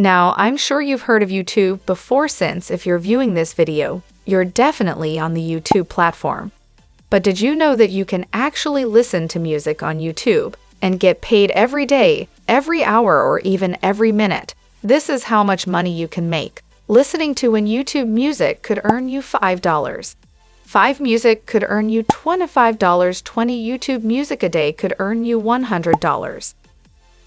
Now, I'm sure you've heard of YouTube before, since if you're viewing this video, you're definitely on the YouTube platform. But did you know that you can actually listen to music on YouTube and get paid every day, every hour, or even every minute? This is how much money you can make. Listening to one YouTube music could earn you $5. 5 music could earn you $25. 20 YouTube music a day could earn you $100.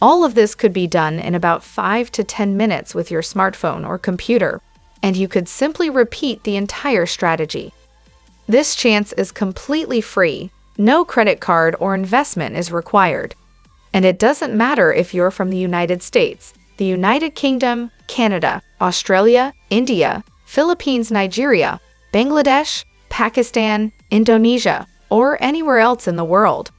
All of this could be done in about 5 to 10 minutes with your smartphone or computer, and you could simply repeat the entire strategy. This chance is completely free. No credit card or investment is required. And it doesn't matter if you're from the United States, the United Kingdom, Canada, Australia, India, Philippines, Nigeria, Bangladesh, Pakistan, Indonesia, or anywhere else in the world.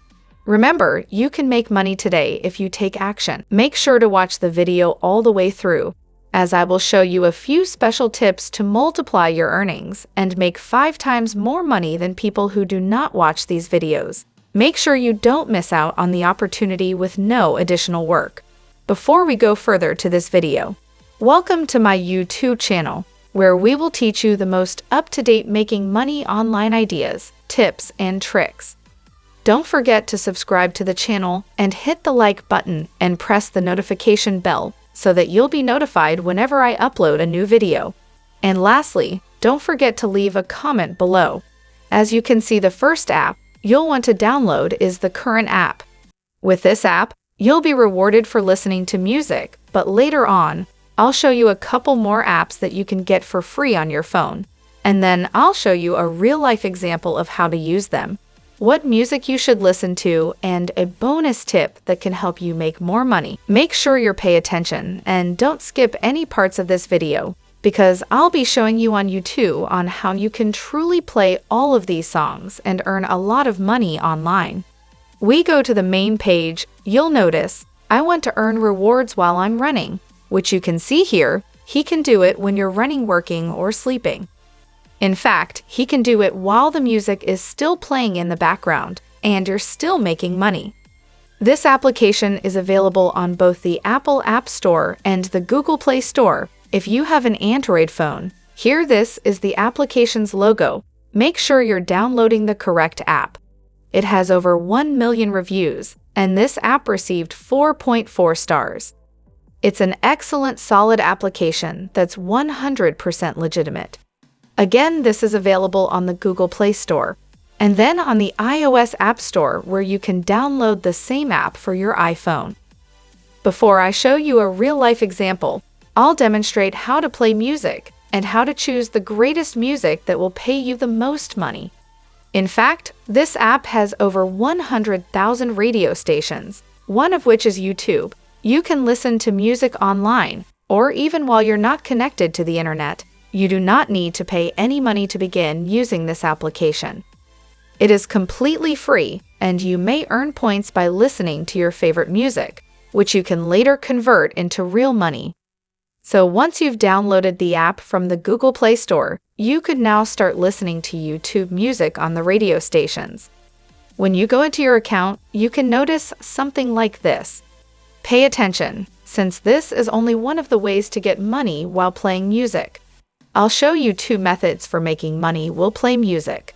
Remember, you can make money today if you take action. Make sure to watch the video all the way through, as I will show you a few special tips to multiply your earnings and make 5 times more money than people who do not watch these videos. Make sure you don't miss out on the opportunity with no additional work. Before we go further to this video, welcome to my YouTube channel, where we will teach you the most up-to-date making money online ideas, tips, and tricks. Don't forget to subscribe to the channel and hit the like button and press the notification bell so that you'll be notified whenever I upload a new video. And lastly, don't forget to leave a comment below. As you can see, the first app you'll want to download is the current app. With this app, you'll be rewarded for listening to music, but later on, I'll show you a couple more apps that you can get for free on your phone. And then I'll show you a real-life example of how to use them, what music you should listen to, and a bonus tip that can help you make more money. Make sure you pay attention and don't skip any parts of this video, because I'll be showing you on YouTube on how you can truly play all of these songs and earn a lot of money online. We go to the main page. You'll notice I want to earn rewards while I'm running, which you can see here. He can do it when you're running, working, or sleeping. In fact, he can do it while the music is still playing in the background and you're still making money. This application is available on both the Apple App Store and the Google Play Store. If you have an Android phone, here this is the application's logo. Make sure you're downloading the correct app. It has over 1 million reviews, and this app received 4.4 stars. It's an excellent, solid application that's 100% legitimate. Again, this is available on the Google Play Store, and then on the iOS App Store, where you can download the same app for your iPhone. Before I show you a real-life example, I'll demonstrate how to play music and how to choose the greatest music that will pay you the most money. In fact, this app has over 100,000 radio stations, one of which is YouTube. You can listen to music online, or even while you're not connected to the internet. You do not need to pay any money to begin using this application. It is completely free, and you may earn points by listening to your favorite music, which you can later convert into real money. So once you've downloaded the app from the Google Play Store, you could now start listening to YouTube music on the radio stations. When you go into your account, you can notice something like this. Pay attention, since this is only one of the ways to get money while playing music. I'll show you 2 methods for making money while playing music.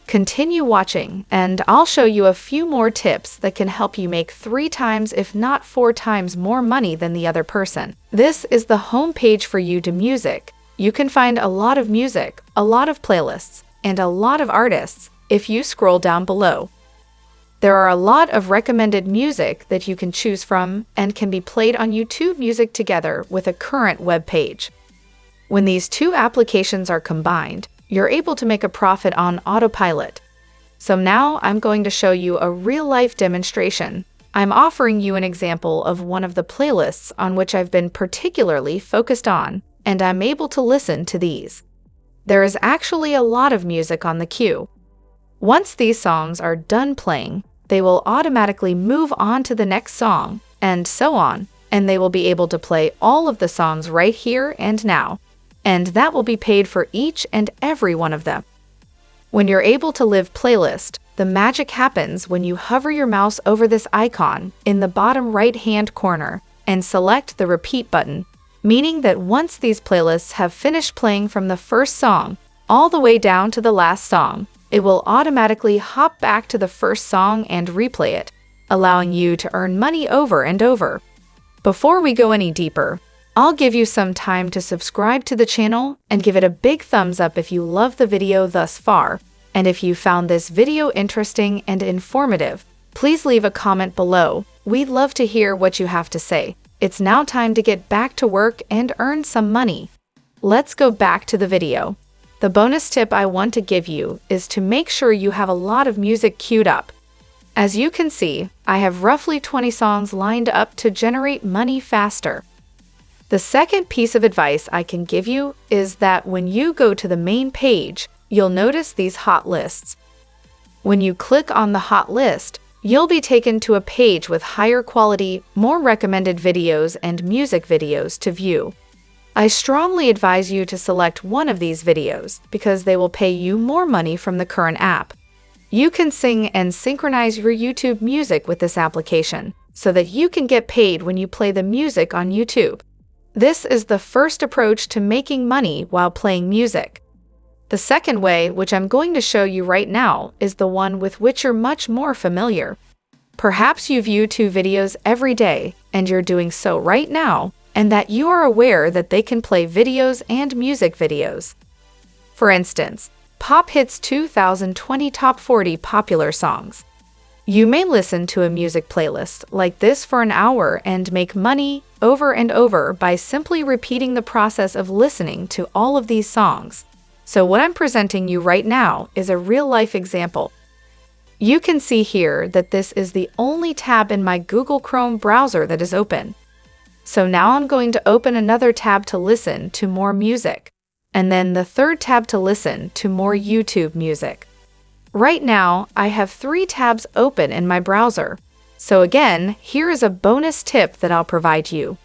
Continue watching, and I'll show you a few more tips that can help you make 3 times, if not 4 times, more money than the other person. This is the home page for YouTube Music. You can find a lot of music, a lot of playlists, and a lot of artists if you scroll down below. There are a lot of recommended music that you can choose from and can be played on YouTube Music together with a current web page. When these 2 applications are combined, you're able to make a profit on autopilot. So now I'm going to show you a real-life demonstration. I'm offering you an example of one of the playlists on which I've been particularly focused on, and I'm able to listen to these. There is actually a lot of music on the queue. Once these songs are done playing, they will automatically move on to the next song, and so on, and they will be able to play all of the songs right here and now. And that will be paid for each and every one of them. When you're able to live playlist, the magic happens when you hover your mouse over this icon in the bottom right-hand corner and select the repeat button. meaning that once these playlists have finished playing from the first song all the way down to the last song, it will automatically hop back to the first song and replay it, allowing you to earn money over and over. Before we go any deeper, I'll give you some time to subscribe to the channel and give it a big thumbs up if you love the video thus far. And if you found this video interesting and informative, please leave a comment below. We'd love to hear what you have to say. It's now time to get back to work and earn some money. Let's go back to the video. The bonus tip I want to give you is to make sure you have a lot of music queued up. As you can see, I have roughly 20 songs lined up to generate money faster. The second piece of advice I can give you is that when you go to the main page, you'll notice these hot lists. When you click on the hot list, you'll be taken to a page with higher quality, more recommended videos and music videos to view. I strongly advise you to select one of these videos because they will pay you more money from the current app. You can sing and synchronize your YouTube music with this application so that you can get paid when you play the music on YouTube. This is the first approach to making money while playing music. The second way, which I'm going to show you right now, is the one with which you're much more familiar. Perhaps you view YouTube videos every day, and you're doing so right now, and that you are aware that they can play videos and music videos. For instance, Pop Hits 2020 Top 40 Popular Songs. You may listen to a music playlist like this for an hour and make money over and over by simply repeating the process of listening to all of these songs. So what I'm presenting you right now is a real-life example. You can see here that this is the only tab in my Google Chrome browser that is open. So now I'm going to open another tab to listen to more music, and then the third tab to listen to more YouTube music. Right now, I have 3 tabs open in my browser. So again, here is a bonus tip that I'll provide you.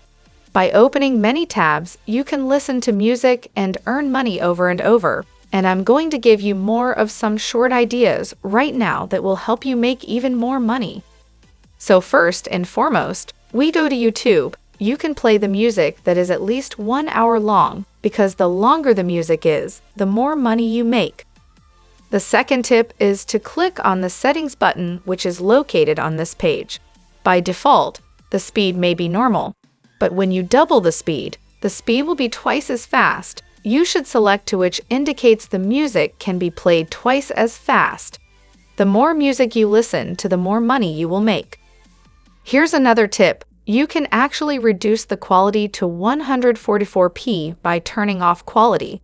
By opening many tabs, you can listen to music and earn money over and over. And I'm going to give you more of some short ideas right now that will help you make even more money. So first and foremost, we go to YouTube. You can play the music that is at least 1 hour long, because the longer the music is, the more money you make. The second tip is to click on the settings button, which is located on this page. By default, the speed may be normal, but when you double the speed will be twice as fast. You should select to which indicates the music can be played twice as fast. The more music you listen to, the more money you will make. Here's another tip. You can actually reduce the quality to 144p by turning off quality.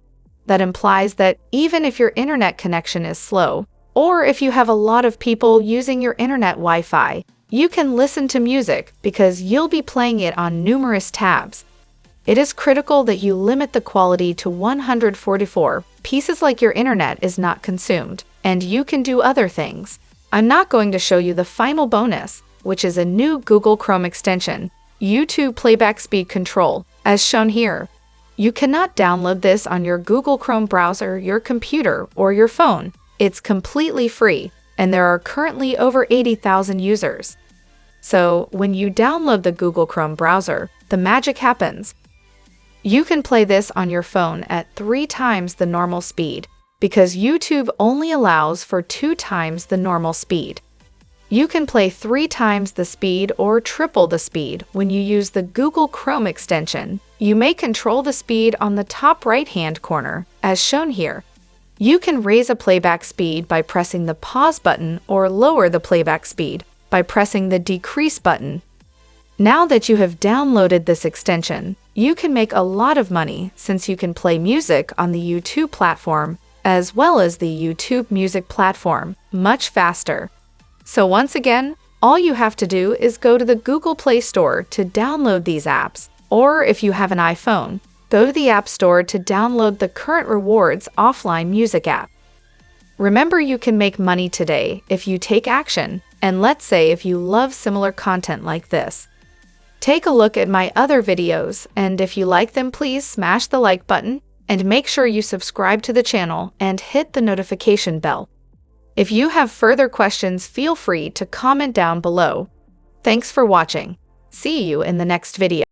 That implies that even if your internet connection is slow, or if you have a lot of people using your internet Wi-Fi, you can listen to music because you'll be playing it on numerous tabs. It is critical that you limit the quality to 144 pieces like your internet is not consumed, and you can do other things. I'm not going to show you the final bonus, which is a new Google Chrome extension, YouTube Playback Speed Control, as shown here. You cannot download this on your Google Chrome browser, your computer, or your phone. It's completely free, and there are currently over 80,000 users. So, when you download the Google Chrome browser, the magic happens. You can play this on your phone at 3 times the normal speed, because YouTube only allows for 2 times the normal speed. You can play 3 times the speed or triple the speed when you use the Google Chrome extension. You may control the speed on the top right-hand corner, as shown here. You can raise a playback speed by pressing the pause button or lower the playback speed by pressing the decrease button. Now that you have downloaded this extension, you can make a lot of money since you can play music on the YouTube platform as well as the YouTube Music platform much faster. So once again, all you have to do is go to the Google Play Store to download these apps, or if you have an iPhone, go to the App Store to download the Current Rewards offline music app. Remember, you can make money today if you take action, and let's say if you love similar content like this. Take a look at my other videos, and if you like them, please smash the like button, and make sure you subscribe to the channel and hit the notification bell. If you have further questions, feel free to comment down below. Thanks for watching. See you in the next video.